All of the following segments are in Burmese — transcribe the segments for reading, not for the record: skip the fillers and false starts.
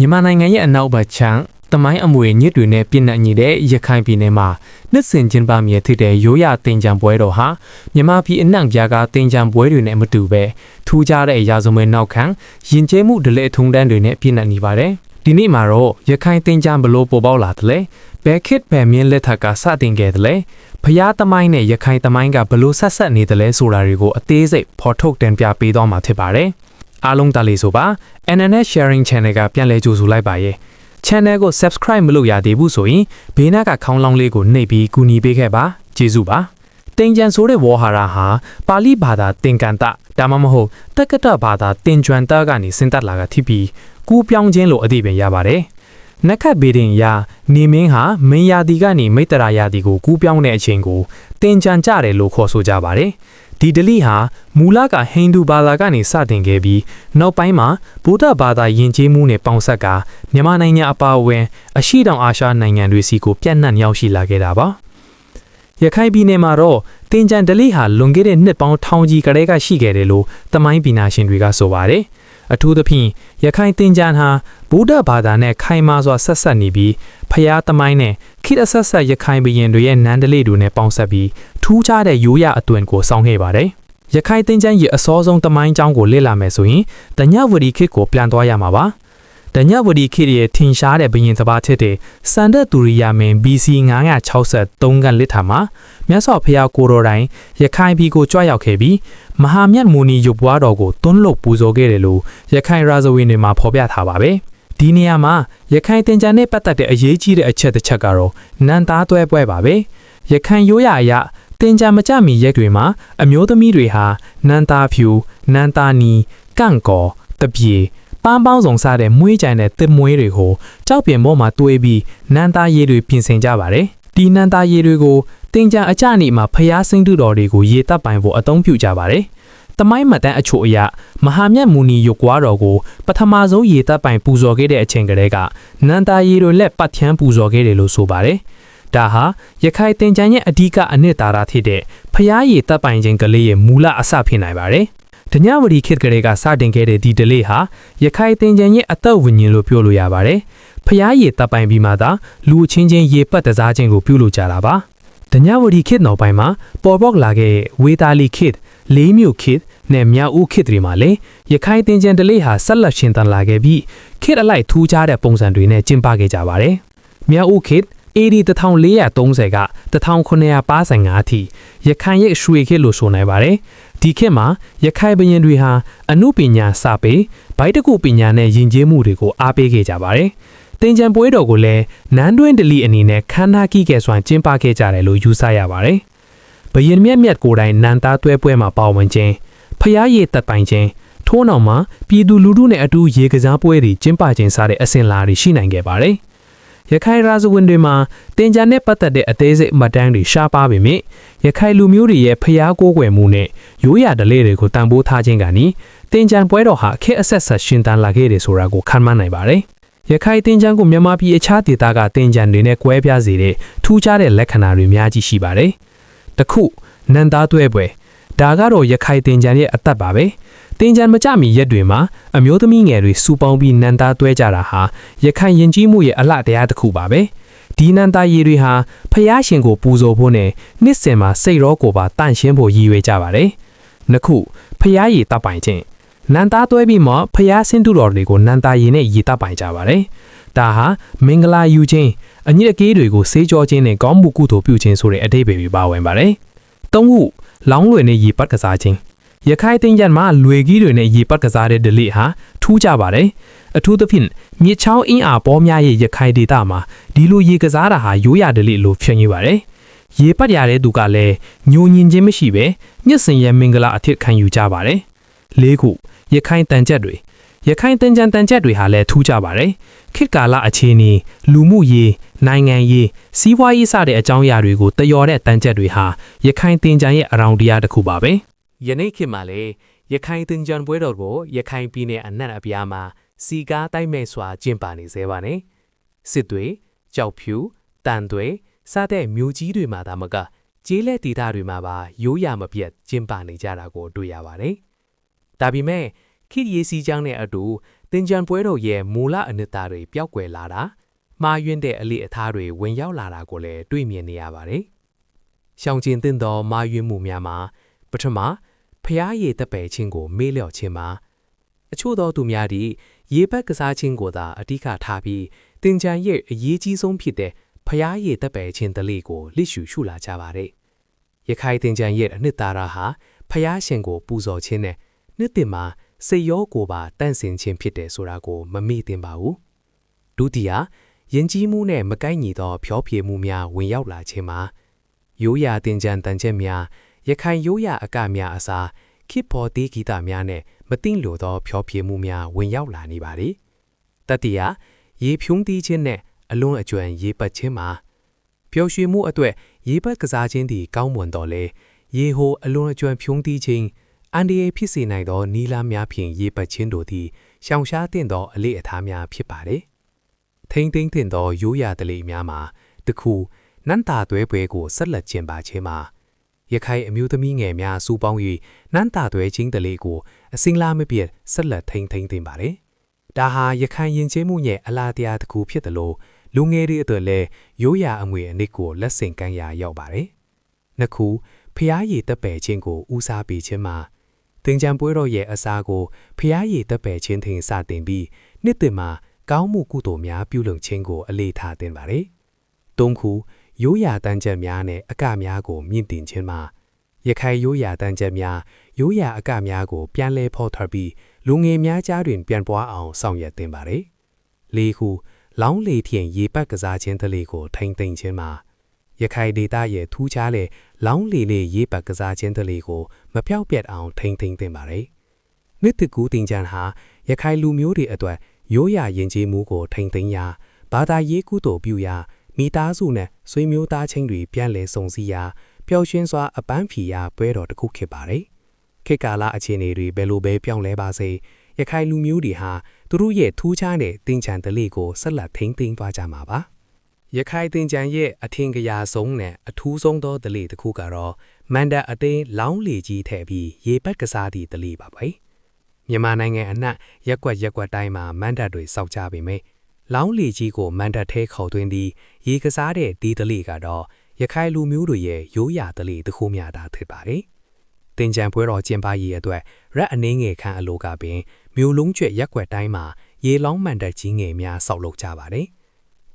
မြန်မာနိုင်ငံရဲ့အနောက်ဘက်ခြမ်းတမိုင်းအမွေညစ်တွေနဲ့ပြည်နှံ့ညီတဲ့ရခိုင်ပြည်နယ်မှာနှစ်စဉ်ကျင်းပမြဲဖြစ်တဲ့ရိုးရာတင်ကြံပွဲတော်ဟာမြန်မာပြည်အနှံ့ပြားကတင်ကြံပွဲတွေနဲ့မတူပဲထူးခြားတဲ့အရာဆုံးပဲနောက်ခံယဉ်ကျေးမှုဒလေထုံတန်းတွေနဲ့ပြည်နှံ့နေပါတယ်ဒီနေ့မှာတော့ရခိုင်တင်ကြံဘလို့ပေါ်ပေါက်လာတယ်လဲဘယ်ခေတ်ဘယ်မြင်းလက်ထက်ကစတင်ခဲ့တယ်လဲဖျားသမိုင်းနဲ့ရခိုင်သမိုင်းကဘလို့ဆက်ဆက်နေတယ်လဲဆိုတာတွေကိုအသေးစိတ်ဖော်ထုတ်တင်ပြပေးသွားမှာဖြစ်ပါတယ်အားလုံးတားလေးဆိုပါ NNS Sharing Channel ကပြန်လည်ကြိုဆိုလိုက်ပါရဲ့ Channel ကို Subscribe မလုပ်ရသေးဘူးဆိုရင်ဘေးနားကခေါင်းလောင်းလေးကိုနှိပ်ပြီးကူညီပေးခဲ့ပါကျေးဇူးပါတင်ကြံဆိုတဲ့ဝေါ်ဟာရဟာပါဠိဘာသာသင်္ကန်တဒါမှမဟုတ်တက္ကတဘာသာတင်ကြွန်တကနေဆင်းသက်လာကဖြစ်ပြီးကူးပြောင်းခြင်းလို့အဓိပ္ပာယ်ရပါတယ်နက္ခတ်ဘေဒင်ရာနေမင်းဟာမင်းရာဒီကနေမိတ္တရာရာဒီကိုကူးပြောင်းတဲ့အချိန်ကိုတင်ကြံကြတယ်လို့ခေါ်ဆိုကြပါတယ်ဒီဒလိဟာမူလကဟိန္ဒူဘာသာကနေစတင်ခဲ့ပြီးနောက်ပိုင်းမှာဗုဒ္ဓဘာသာယဉ်ကျေးမှုနဲ့ပေါင်းဆက်ကမြန်မာနိုင်ငံအပါအဝင်အရှေ့တောင်အာရှနိုင်ငံတွေစီကိုပြန့်နှံ့ရောက်ရှိလာခဲ့တာပါရခိုင်ပြည်နယ်မှာတော့တင်ကြံဒလိဟာလွန်ခဲ့တဲ့နှစ်ပေါင်းထောင်ချီကတည်းကရှိခဲ့တယ်လို့သမိုင်းပညာရှင်တွေကဆိုပါတယ်အထူးသဖြင့်ရခိုင်တင်ကြံဟာဗုဒ္ဓဘာသာနဲ့ခိုင်မာစွာဆက်ဆက်နေပြီးဖျားသမိုင်းနဲ့ခိတဆက်ဆက်ရခိုင်ဘုရင်တွေရဲ့နန်းဒလိတွေနဲ့ပေါင်းဆက်ပြီးထူးခြားတဲ့ရိုးရာအသွင်ကိုစောင်းခဲ့ပါတယ်။ရခိုင်တင်ကြံရဲ့အစောဆုံးသမိုင်းကြောင်းကိုလေ့လာမယ်ဆိုရင်တညဝတီခေတ်ကိုပြန်သွားရမှာပါ။တညဝတီခေတ်ရဲ့ထင်ရှားတဲ့ဘုရင်တစ်ပါးဖြစ်တဲ့စန္ဒသူရိယာမင်း BC 963ကလက်ထမှာမြတ်စွာဘုရားကိုတော်တိုင်ရခိုင်ပြည်ကိုကြွရောက်ခဲ့ပြီးမဟာမြတ်မူနီရုပ်ပွားတော်ကိုတွန်းလှုပ်ပူဇော်ခဲ့တယ်လို့ရခိုင်ရာဇဝင်တွေမှာဖော်ပြထားပါပဲ။ဒီနေရာမှာရခိုင်တင်ကြံနဲ့ပတ်သက်တဲ့အရေးကြီးတဲ့အချက်တစ်ချက်ကတော့နန်းသားတွဲပွဲပါပဲ။ရခိုင်ရိုးရာအရတင်ကြံမကြမီရက်တွေမှာအမျိုးသမီးတွေဟာနန်းသားဖြူနန်းသားနီကန့်ကော်တပြေပန်းပေါင်းစုံစားတဲ့မွေးကြိုင်တဲ့တစ်မွေးတွေကိုကြောက်ပြင်ပေါ်မှာတွေးပြီးနန်းသားရေတွေပြင်ဆင်ကြပါတယ်။ဒီနန်းသားရေတွေကိုတင်ကြံအကြနေမှာဖျားစင်းတုတော်တွေကိုရေတပ်ပိုင်ဖို့အသုံးပြုကြပါတယ်။တမိုင်းမှတ်တမ်းအချို့အရမဟာမြတ်မူနီရုပ်ကွာတော်ကိုပထမဆုံးရေတပ်ပိုင်ပူဇော်ခဲ့တဲ့အချိန်ကတည်းကနန်းသားရေတွေလက်ပတ်ထျန်းပူဇော်ခဲ့တယ်လို့ဆိုပါတယ်။ဒါဟာရခိုင်တင်ကြံရဲ့အဓိကအနှစ်သာရဖြစ်တဲ့ဖျားရည်တပ်ပိုင်ခြင်းကလေးရဲ့မူလအစဖြစ်နိုင်ပါတယ်။တညဝတီခေတ်ကလေးကစတင်ခဲ့တဲ့ဒီဒလေးဟာရခိုင်တင်ကြံရဲ့အသက်ဝိညာဉ်လို့ပြောလို့ရပါတယ်။ဖျားရည်တပ်ပိုင်ပြီးမှသာလူချင်းချင်းရေပတ်တစားခြင်းကိုပြုလုပ်ကြတာပါ။တညဝတီခေတ်နောက်ပိုင်းမှာပေါ်ပေါက်လာခဲ့ဝေတာလီခေတ်လေးမြို့ခေတ်နဲ့မြောက်ဦးခေတ်တွေမှာလည်းရခိုင်တင်ကြံဒလေးဟာဆက်လက်ရှင်သန်လာခဲ့ပြီးခေတ်အလိုက်ထူးခြားတဲ့ပုံစံတွေနဲ့ကျင်းပခဲ့ကြပါတယ်။မြောက်ဦးခေတ်AD 1430က1955အထိရခိုင်ရဲ့ရွှေခေတ်လို့ဆိုနိုင်ပါတယ်။ဒီခေတ်မှာရခိုင်ဘုရင်တွေဟာအမှုပညာစာပေဗိုက်တကုပညာနဲ့ယဉ်ကျေးမှုတွေကိုအားပေးခဲ့ကြပါတယ်။တင်ကြံပွဲတော်ကိုလည်းနန်းတွင်းဒလိအနေနဲ့ခမ်းနားကြီးကဲစွာကျင်းပခဲ့ကြတယ်လို့ယူဆရပါတယ်။ဘုရင်မြတ်ကိုယ်တိုင်နန်းသားတွဲပွဲမှာပါဝင်ခြင်းဖျားရည်တပ်ပိုင်ခြင်းထိုးနောက်မှာပြည်သူလူထုနဲ့အတူရေကစားပွဲတွေကျင်းပခြင်းစတဲ့အစဉ်လာတွေရှိနိုင်ခဲ့ပါတယ်။ရခိုင်ရာဇဝင်တွေမှာတင်ကြံနဲ့ပတ်သက်တဲ့အသေးစိတ်မှတ်တမ်းတွေရှားပါပေမဲ့ရခိုင်လူမျိုးတွေရဲ့ဖျားကိုးကွယ်မှုနဲ့ရိုးရာဓလေ့တွေကိုတန်ဖိုးထားခြင်းကနေတင်ကြံပွဲတော်ဟာခေတ်အဆက်ဆက်ရှင်သန်လာခဲ့တယ်ဆိုတာကိုခန့်မှန်းနိုင်ပါတယ်။ရခိုင်တင်ကြံကိုမြန်မာပြည်အခြားဒေသကတင်ကြံတွေနဲ့ကွဲပြားစေတဲ့ထူးခြားတဲ့လက္ခဏာတွေများကြီးရှိပါတယ်။တစ်ခုနန်းသားတွဲပွဲဒါကတော့ရခိုင်တင်ကြံရဲ့အသက်ပါပဲ။တင်ကြံမကြမီရက်တွေမှာအမျိုးသမီးငယ်တွေစူပေါင်းပြီးနန်းသားတွဲကြတာဟာရခိုင်ယဉ်ကျေးမှုရဲ့အလှတရားတစ်ခုပါပဲဒီနန်းသားရေတွေဟာဖျားရှင်ကိုပူဇော်ဖို့နဲ့နှစ်စင်မှာစိတ်ရောကိုယ်ပါတန့်ရှင်းဖို့ရည်ရွယ်ကြပါတယ်နှစ်ခုဖျားရည်တပ်ပိုင်ခြင်းနန်းသားတွဲပြီးမှဖျားဆင်းတုတော်တွေကိုနန်းသားရည်နဲ့ရည်တပ်ပိုင်ကြပါတယ်ဒါဟာမင်္ဂလာယူခြင်းအညစ်အကြေးတွေကိုဆေးကြောခြင်းနဲ့ကောင်းမှုကုသိုလ်ပြုခြင်းဆိုတဲ့အဓိပ္ပာယ်ပါဝင်ပါတယ်သုံးခုလောင်းလွယ်နဲ့ရည်ပတ်ကစားခြင်းရခိုင်တင်ကြံမှာလွေကြီးတွေနဲ့ရေပတ်ကစားတဲ့ဒလိဟာထူးကြပါတယ်အထူးသဖြင့်မြစ်ချောင်းအင်းအားပေါ်များရဲ့ရခိုင်ဒေသမှာဒီလိုရေကစားတာဟာရိုးရာဒလိလို့ဖြစ်နေပါတယ်ရေပတ်ရတဲ့သူကလည်းညိုညင်ခြင်းမရှိပဲညစ်စင်ရဲ့မင်္ဂလာအထစ်ခံယူကြပါတယ်လေးခုရခိုင်တန်ကြက်တွေရခိုင်တင်ကြံတန်ကြက်တွေဟာလည်းထူးကြပါတယ်ခေတ်ကာလအခြေအနေလူမှုရေးနိုင်ငံရေးစီးပွားရေးစတဲ့အကြောင်းအရာတွေကိုတယော်တဲ့တန်ကြက်တွေဟာရခိုင်တင်ကြံရဲ့အရောင်တရားတစ်ခုပါပဲယနေ့ခေတ်မှာလည်းရခိုင်တင်ကြံပွဲတော်ကိုရခိုင်ပြည်နယ်အနှံ့အပြားမှာစီကားတိုက်မဲ့စွာကျင်းပနေစေပါနဲ့စစ်တွေကြောက်ဖြူတန်တွေစတဲ့မြို့ကြီးတွေမှာသာမကကျေးလက်ဒေသတွေမှာပါရိုးရာမပြတ်ကျင်းပနေကြတာကိုတွေ့ရပါတယ်ဒါပေမဲ့ခေတ်ရေးစည်းကြောင်းနဲ့အတူ တင်ကြံပွဲတော်ရဲ့မူလအနှစ်သာတွေပျောက်ကွယ်လာတာမှားယွင်းတဲ့အလေအသားတွေဝင်ရောက်လာတာကိုလည်းတွေ့မြင်နေရပါတယ်။ရှောင်ကျဉ်သင့်သောမှားယွင်းမှုများမှာပထမဖျားရည်တပ်ပယ်ခြင်းကိုမေ့လျော့ခြင်းမှာအချို့သောသူများသည့်ရေပတ်ကစားခြင်းကိုသာအဓိကထားပြီးတင်ကြံရဲ့အရေးကြီးဆုံးဖြစ်တဲ့ဖျားရည်တပ်ပယ်ခြင်းတလေကိုလိရှုရှုလာကြပါတယ်။ရခိုင်တင်ကြံရဲ့အနှစ်သာရဟာဖျားရှင်ကိုပူဇော်ခြင်းနဲ့နှစ်တင်မှာစိတ်ရောကိုယ်ပါတန့်စင်ခြင်းဖြစ်တယ်ဆိုတာကိုမမေ့သင့်ပါဘူး။ဒုတိယယဉ်ကျေးမှုနဲ့မကိုက်ညီသောဖျော်ဖြေမှုများဝင်ရောက်လာခြင်းမှာရိုးရာတင်ကြံတန်ချက်များရခိုင်ရိုးရာအကများအစားခေတ်ပေါ်တေးဂီတများနဲ့မသိလို့သောဖျော်ဖြေမှုများဝင်ရောက်လာနေပါသည်။တတိယရေဖြုံးတီးခြင်းနဲ့အလွန်အကျွံရေပတ်ခြင်းမှာပျော်ရွှင်မှုအတွက်ရေပတ်ကစားခြင်းသည်ကောင်းမွန်တော်လဲရေဟိုအလွန်အကျွံဖြုံးတီးခြင်းအန်ဒီအေဖြစ်စေနိုင်သောနီလာများဖြင့်ရေပတ်ခြင်းတို့သည်ရှောင်ရှားသင့်သောအလေအသားများဖြစ်ပါတယ်။ထိမ့်သိမ့်သင့်သောရိုးရာတလေများမှာတခုနန်းတာသွဲပွဲကိုဆက်လက်ကျင်းပခြင်းမှာရခိုင်အမျိုးသမီးငယ်များစူပေါင်း၍နန်းတာသွဲခြင်းတလေကိုအစင်းလာမပြည့်ဆက်လက်ထိမ့်သိမ့်သင့်ပါတယ်။ဒါဟာရခိုင်ယဉ်ကျေးမှုရဲ့အလားတရားတစ်ခုဖြစ်တယ်လို့လူငယ်တွေအတွက်လည်းရိုးရာအမွေအနှစ်ကိုလက်ဆင့်ကမ်းရာရောက်ပါတယ်။နှစ်ခုဖျားရည်တပ်ပယ်ခြင်းကိုဦးစားပေးခြင်းမှာတင်ကြံပွဲတော်ရဲ့အစားကိုဖျားရည်တပ်ပယ်ခြင်းထင်စတင်ပြီးနှစ်တင်မှာကောင်းမှုကုသိုလ်များပြုလုပ်ခြင်းကိုအလေးထားတင်ပါတယ်။သုံးခုရိုးရာတန်ချက်များနဲ့အကများကိုမြင့်တင်ခြင်းမှာရခိုင်ရိုးရာတန်ချက်များရိုးရာအကများကိုပြန်လည်ဖော်ထုတ်ပြီးလူငယ်များကြားတွင်ပြန်ပွားအောင်ဆောင်ရွက်တင်ပါတယ်။လေးခုလောင်းလေထင်ရေပတ်ကစားခြင်းတလေကိုထိမ့်သိမ့်ခြင်းမှာရခိုင်ဒေသရဲ့ထူးခြားတဲ့လောင်းလေလေးရေပတ်ကစားခြင်းတလေကိုမပြောက်ပြတ်အောင်ထိမ့်သိမ့်တင်ပါတယ်။နှစ်တကူတင်ကြံဟာရခိုင်လူမျိုးတွေအတွက်ရိုးရာယဉ်ကျေးမှုကိုထိမ့်သိမ့်ရာဘာသာရေးကုသိုလ်ပြုရာမိသားစုနဲ့ဆွေမျိုးသားချင်းတွေပြန်လည်ဆုံစည်းရာပျော်ရွှင်စွာအပန်းဖြေရာပွဲတော်တစ်ခုဖြစ်ပါတယ်။ခေတ်ကာလအခြေအနေတွေဘယ်လိုပဲပြောင်းလဲပါစေရခိုင်လူမျိုးတွေဟာသူတို့ရဲ့ထူးခြားတဲ့တင်ကြံတလေကိုဆက်လက်ထိမ့်သိမ်းသွားကြမှာပါ။ရခိုင်တင်ကြံရဲ့အထင်ကရာဆုံးနဲ့အထူးဆုံးသောတလေတစ်ခုကတော့မန္တအသိန်းလောင်းလေကြီးထည့်ပြီးရေပတ်ကစားသည့်တလေပါပဲ။မြန်မာနိုင်ငံအနှံ့ရက်ကွက်တိုင်းမှာမန္တတွေစောက်ကြပေမယ့်လောင်းလေကြီးကိုမန္တထဲခေါ်သွင်းပြီးရေကစားတဲ့ဒီတလေကတော့ရခိုင်လူမျိုးတွေရဲ့ရိုးရာတလေတစ်ခုမျှသာဖြစ်ပါတယ်။တင်ကြံပွဲတော်ကျင်းပရေးအတွက်ရက်အနှင်းငယ်ခန့်အလိုကပင်မြို့လုံးကျွဲ့ရက်ကွက်တိုင်းမှာရေလောင်းမန္တကြီးငယ်များဆောက်လုပ်ကြပါတယ်။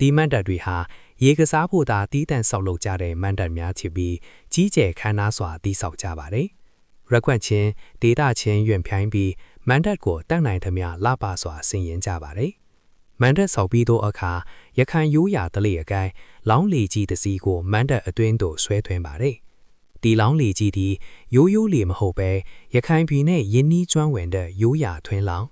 ဒီမန္တတွေဟာရေကစားဖို့သာတီးတန့်ဆောက်လုပ်ကြတဲ့မန္တများဖြစ်ပြီးကြီးကျယ်ခမ်းနားစွာတည်ဆောက်ကြပါတယ်။ရက်ကွက်ချင်းဒေသချင်းရွံ့ဖြိုင်းပြီးမန္တကိုတန့်နိုင်သမျှလှပစွာဆင်ရင်ကြပါတယ်။မန္တဆောက်ပြီးသောအခါရခိုင်ရိုးရာတလေအကိုင်းလောင်းလေကြီးတစည်းကိုမန္တအတွင်းသို့ဆွဲသွင်းပါတယ်။ဒီလောင်းလေကြီးသည်ရိုးရိုးလေမဟုတ်ပဲရခိုင်ပြည်နဲ့ယင်းနီးကျွမ်းဝင်တဲ့ရိုးရာထွင်းလောင်း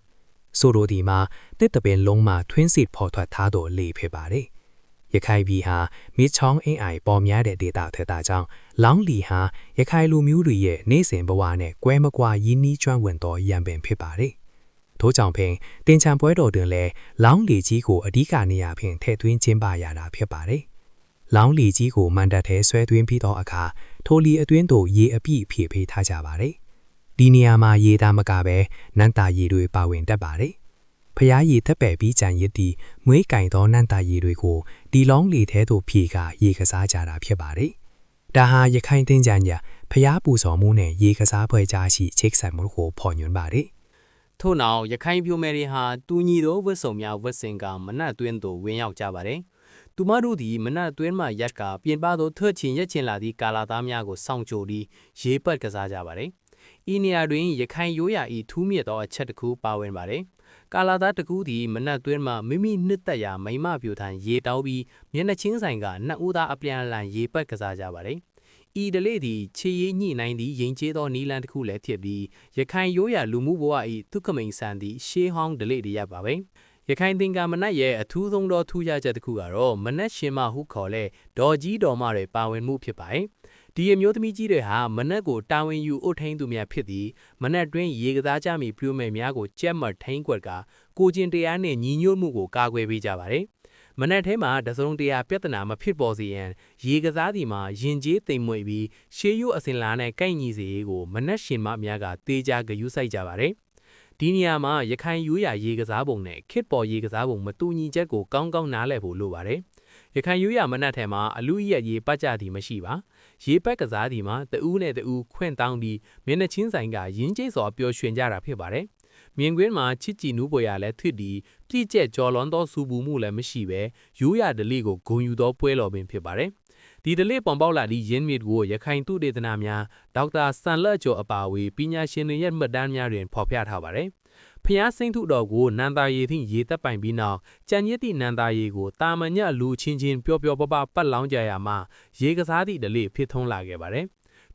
ဆိုလိုဒီမှာတစ်တပင်လုံးမှာထွင်းစီဖော်ထွက်ထားသောလေဖြစ်ပါတယ်။ရခိုင်ပြည်ဟာမြစ်ချောင်းအင်းအိုင်ပေါ်များတဲ့ဒေသထက်တာကြောင့်လောင်းလီဟာရခိုင်လူမျိုးတွေရဲ့နေစဉ်ဘဝနဲ့ကွဲမကွာယင်းနီးကျွမ်းဝင်သောရံပင်ဖြစ်ပါတယ်။ထို့ကြောင့်ပင်တင်ချံပွဲတော်တွင်လည်းလောင်းလီကြီးကိုအဓိကနေရာဖြင့်ထည့်သွင်းကျင်းပရတာဖြစ်ပါတယ်။လောင်းလီကြီးကိုမန္တထဲဆွဲသွင်းပြီးသောအခါထိုလီအတွင်းသို့ရေအပြည့်ဖြည့်ပေးထားကြပါတယ်။ဒီနေရာမှာရေသားမကပဲနန်းတာရေတွေပါဝင်တတ်ပါတယ်။ဖျားရည်သက်ပယ်ပြီးကြံရစ်တီမွေးကင်သောနန်းတာရေတွေကိုဒီလောင်းလီထဲသို့ဖြည့်ကရေကစားကြတာဖြစ်ပါတယ်။ဒါဟာရခိုင်တင်ကြံညာဖျားပူဇော်မှုနဲ့ရေကစားပွဲကြားရှိချိတ်ဆက်မှုကိုဖော်ညွှန်းပါတယ်။ထို့နောက်ရခိုင်ပြိုမယ်တွေဟာတူညီသောဝတ်စုံများဝတ်ဆင်ကမနတ်တွင်းသို့ဝင်ရောက်ကြပါတယ်။သူမတို့သည်မနတ်တွင်းမှရက်ကပြင်ပသို့ထွက်ချင်ရက်ချင်လာသည့်ကာလာသားများကိုစောင့်ကြိုပြီးရေပတ်ကစားကြပါတယ်။ဤနေရာတွင်ရခိုင်ရိုးရာ၏ထူးမြတ်သောအချက်တစ်ခုပါဝင်ပါတယ်။ကာလာသားတစ်ခုသည်မနတ်တွင်းမှမိမိနှစ်သက်ရာမိမပြိုထံရေတောက်ပြီးမျက်နှာချင်းဆိုင်ကနှစ်ဦးသားအပြန်အလှန်ရေပတ်ကစားကြပါတယ်။ဤဒလေသည်ခြေရည်ညှိနှိုင်းသည့်ရင်ကျေးသောနီလန်တစ်ခုလည်းဖြစ်ပြီးရခိုင်ရိုးရာလူမှုဘဝ၏ဒုက္ခမိန်ဆန်သည့်ရှေးဟောင်းဒလေတရပါပဲ။ရခိုင်သင်္ကာမနတ်ရဲ့အထူးဆုံးသောထူးခြားချက်တစ်ခုကတော့မနတ်ရှင်မဟုခေါ်လဲဒေါ်ကြီးတော်မတွေပါဝင်မှုဖြစ်ပါတယ်။ဒီအမျိုးသမီးကြီးတွေဟာမနတ်ကိုတာဝန်ယူအုပ်ထိန်းသူများဖြစ်သည်မနတ်တွင်ရေကစားကြမီပြိုမယ်များကိုကြက်မှတ်ထိန်းကွက်ကကိုကျင်တရားနှင့်ညီညွတ်မှုကိုကာကွယ်ပေးကြပါတယ်။မနက်ထဲမှာတစုံတရာပြဿနာမဖြစ်ပေါ်စေရန်ရေကစားသည်မှာရင်ကျေးသိမ်မွေပြီးရှေးရုပ်အစဉ်လာနဲ့ကိုက်ညီစေရေးကိုမနက်ရှင်မများကတေးကြဂရုစိုက်ကြပါတယ်။ ဒီနေရာမှာရခိုင်ရိုးရာရေကစားပုံနဲ့ခေတ်ပေါ်ရေကစားပုံမတူညီချက်ကိုကောင်းကောင်းနားလည်ဖို့လိုပါတယ်ရခိုင်ရိုးရာမနက်ထဲမှာအလူရက်ရေပတ်ကြသည်မရှိပါရေပက်ကစားသည်မှာတဦးနဲ့တဦးခွင့်တောင်းပြီးမျက်နှာချင်းဆိုင်ကရင်းကျိစွာပျော်ရွှင်ကြတာဖြစ်ပါတယ်မြင်ကွင်းမှာချစ်ကြည်နူးပွေရလဲထွတ်ဒီပြည့်ကျက်ကြော်လွန်သောစူပူမှုလည်းမရှိပဲရိုးရာဓလေ့ကိုဂုံယူသောပွဲတော်ပင်ဖြစ်ပါတယ်ဒီဓလေ့ပေါ်ပေါက်လာသည့်ရင်းမြစ်ကိုရခိုင်သူတေသနာများဒေါက်တာဆန်လက်ကျော်အပါအဝင်ပညာရှင်တွေရဲ့မှတ်တမ်းများတွင်ဖော်ပြထားပါတယ်ဖျားစိမ့်ထုတော်ကိုနန္တာရည်သည့်ရေသက်ပိုင်ပြီးနောက်ကြံရစ်သည့်နန္တာရည်ကိုတာမညလူချင်းချင်းပျော်ပျော်ပပပတ်လောင်းကြရမှာရေကစားသည့်ဓလေ့ဖြစ်ထွန်းလာခဲ့ပါတယ်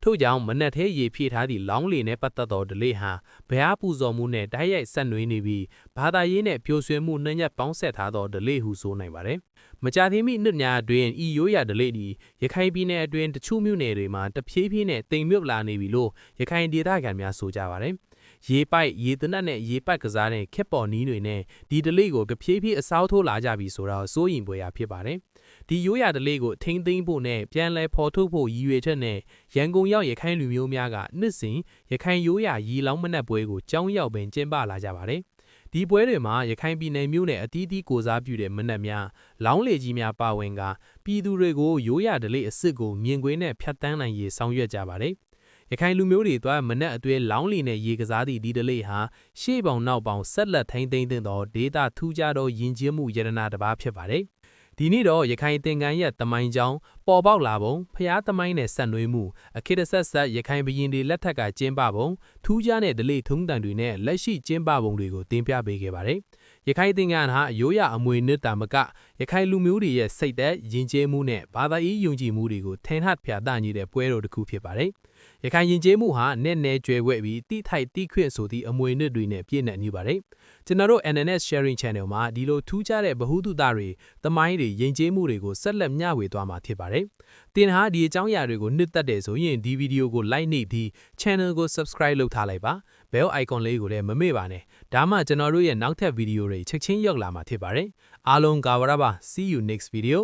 ထို့ကြောင့်မနက်သေးရေဖြည့်ထားသည့်လောင်းလီနဲ့ပတ်သက်သောဓလေ့ဟာဘရားပူဇော်မှုနဲ့တိုက်ရိုက်ဆက်နွေးနေပြီးဘာသာရေးနဲ့ပြိုဆွေးမှုနှံ့ရက်ပေါင်းဆက်ထားသောဓလေ့ဟုဆိုနိုင်ပါတယ်။မကြာသေးမီနှစ်များအတွင်းဤရိုးရာဓလေ့သည်ရခိုင်ပြည်နယ်အတွင်းတချို့မြို့နယ်တွေမှာတဖြည်းဖြည်းနဲ့တိမ်မြုပ်လာနေပြီလို့ရခိုင်ဒေသခံများဆိုကြပါတယ်။ရေပိုက်ရေတနတ်နဲ့ရေပိုက်ကစားတဲ့ခက်ပေါ်နီးတွေနဲ့ဒီဓလေ့ကိုတဖြည်းဖြည်းအစားထိုးလာကြပြီဆိုတော့စိုးရင်ပွေရာဖြစ်ပါတယ်။ဒီရိုးရာဓလေ့ကိုထိမ့်သိမ်းဖို့နဲ့ပြန်လည်ဖော်ထုတ်ဖို့ရည်ရွယ်ချက်နဲ့ရန်ကုန်ရောက်ရခိုင်လူမျိုးများကနှစ်စဉ်ရခိုင်ရိုးရာရီလောင်းမနက်ပွဲကိုကြောင်းရောက်ပင်ကျင်းပလာကြပါတယ်။ဒီပွဲတွေမှာရခိုင်ပြည်နယ်မြို့နယ်အသီးသီးကိုစားပြုတဲ့မနက်များလောင်းလေကြီးများပါဝင်ကပြည်သူတွေကိုရိုးရာဓလေ့အစ်စ်ကိုမြင်ကွင်းနဲ့ဖြတ်တန်းနိုင်ရေးဆောင်ရွက်ကြပါတယ်။ရခိုင်လူမျိုးတွေအတွက်မနက်အတွဲလောင်းလီနဲ့ရေကစားသည့်ဒီဓလေ့ဟာရှေ့ပေါင်နောက်ပေါင်ဆက်လက်ထိန်းသိမ်းသောဒေတာထူးခြားသောယဉ်ကျေးမှုယတနာတစ်ပါးဖြစ်ပါတယ်။ဒီနေ့တော့ရခိုင်သင်္ကန်းရဲ့တမိုင်းကြောင်းပေါ်ပေါက်လာပုံဖျားသမိုင်းနဲ့ဆက်နွေးမှုအခက်အဆက်ရခိုင်ဘရင်တွေလက်ထက်ကကျင်းပပုံထူးခြားတဲ့ဓလေ့ထုံးတမ်းတွေနဲ့လက်ရှိကျင်းပပုံတွေကိုတင်ပြပေးခဲ့ပါတယ်။ရခိုင်သင်္ကန်းဟာရိုးရာအမွေနှစ်တာမကရခိုင်လူမျိုးတွေရဲ့စိတ်သက်ယဉ်ကျေးမှုနဲ့ဘာသာရေးယုံကြည်မှုတွေကိုထင်ဟပ်ပြသနေတဲ့ပွဲတော်တစ်ခုဖြစ်ပါတယ်။ရခိုင်ယဉ်ကျေးမှုဟာနဲ့နယ်ကျွဲဝဲပြီးတိထိုက်တိခွင့်ဆိုသည့်အမွေနှစ်တွေနဲ့ပြည့်နှက်နေပါတယ်။ကျွန်တော်တို့ NNS Sharing Channel မှာဒီလိုထူးခြားတဲ့ဗဟုသုတတွေသမိုင်းတွေယဉ်ကျေးမှုတွေကိုဆက်လက်မျှဝေသွားမှာဖြစ်ပါတယ်။သင်ဟာဒီအကြောင်းအရာတွေကိုနှစ်သက်တယ်ဆိုရင်ဒီဗီဒီယိုကို like နှိပ်ပြီး channel ကို subscribe လုပ်ထားလိုက်ပါ။ bell icon လေးကိုလည်းမမေ့ပါနဲ့။ဒါမှကျွန်တော်တို့ရဲ့နောက်ထပ်ဗီဒီယိုတွေချက်ချင်းရောက်လာမှာဖြစ်ပါတယ်။အားလုံးကာဝရပါ see you next video